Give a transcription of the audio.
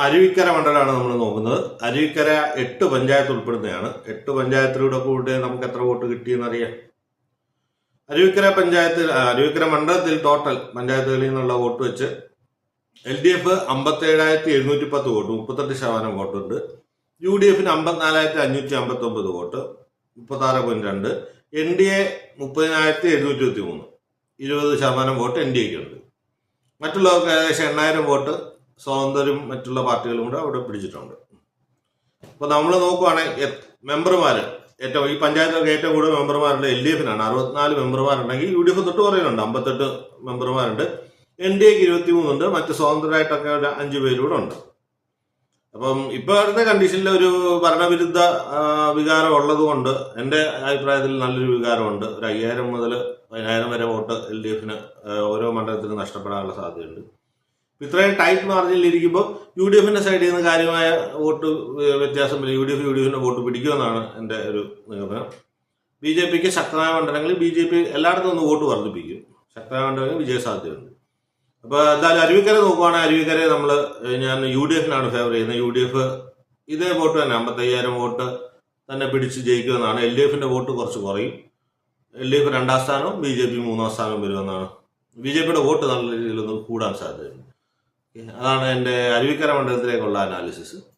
അരുവിക്കര മണ്ഡലമാണ് നമ്മൾ നോക്കുന്നത്. അരുവിക്കര 8 പഞ്ചായത്ത് ഉൾപ്പെടുന്നതാണ്. 8 പഞ്ചായത്തിലൂടെ കൂടി നമുക്ക് എത്ര വോട്ട് കിട്ടിയെന്നറിയാം. അരുവിക്കര മണ്ഡലത്തിൽ ടോട്ടൽ പഞ്ചായത്തുകളിൽ നിന്നുള്ള വോട്ട് വെച്ച് LDF 57,710 വോട്ട്, 38% വോട്ടുണ്ട്. UDF 54,559 vote, 36.2. NDA 30,723, 20% വോട്ട് NDAക്ക് ഉണ്ട്. മറ്റുള്ളവർക്ക് ഏകദേശം 8,000 വോട്ട് സ്വതന്ത്രരും മറ്റുള്ള പാർട്ടികളും കൂടെ അവിടെ പിടിച്ചിട്ടുണ്ട്. അപ്പോൾ നമ്മൾ നോക്കുവാണെങ്കിൽ മെമ്പർമാർ ഈ പഞ്ചായത്തൊക്കെ ഏറ്റവും കൂടുതൽ മെമ്പർമാരുണ്ട് LDFനാണ്. 64 മെമ്പർമാരുണ്ടെങ്കിൽ UDF തൊട്ട് കുറയുന്നുണ്ട്, 58 മെമ്പർമാരുണ്ട്. NDAക്ക് 23 ഉണ്ട്. മറ്റ് സ്വതന്ത്രരായിട്ടൊക്കെ 5 പേരൂടെ ഉണ്ട്. അപ്പം ഇപ്പോഴത്തെ കണ്ടീഷനിൽ ഒരു ഭരണവിരുദ്ധ വികാരം ഉള്ളത് കൊണ്ട് എൻ്റെ അഭിപ്രായത്തിൽ നല്ലൊരു വികാരമുണ്ട്. ഒരു 5,000 മുതൽ 10,000 വരെ വോട്ട് LDFന് ഓരോ മണ്ഡലത്തിലും നഷ്ടപ്പെടാനുള്ള സാധ്യതയുണ്ട്. ഇത്രയും ടൈറ്റ് മാർജിനിൽ ഇരിക്കുമ്പോൾ UDFന്റെ സൈഡിൽ നിന്ന് കാര്യമായ വോട്ട് വ്യത്യാസം വരും. UDFന്റെ വോട്ട് പിടിക്കുമെന്നാണ് എൻ്റെ ഒരു നിഗമനം. BJPക്ക് ശക്തമായ മണ്ഡലങ്ങളിൽ BJP എല്ലായിടത്തും ഒന്ന് വോട്ട് വർദ്ധിപ്പിക്കും. ശക്തമായ മണ്ഡലങ്ങളിൽ വിജയ സാധ്യതയുണ്ട്. അപ്പോൾ എന്തായാലും അരുവിക്കര നോക്കുവാണെങ്കിൽ അരുവിക്കരയെ ഞാൻ UDFനാണ് ഫേവർ ചെയ്യുന്നത്. UDF ഇതേ വോട്ട് തന്നെ 55,000 വോട്ട് തന്നെ പിടിച്ച് ജയിക്കുമെന്നാണ്. LDFന്റെ വോട്ട് കുറച്ച് കുറയും. LDF 2ാം സ്ഥാനവും BJP 3ാം സ്ഥാനവും വരുമെന്നാണ്. BJPയുടെ വോട്ട് നല്ല രീതിയിലൊന്ന് കൂടാൻ സാധ്യതയുണ്ട്. അതാണ് എൻ്റെ അരുവിക്കര മണ്ഡലത്തിലേക്കുള്ള അനാലിസിസ്.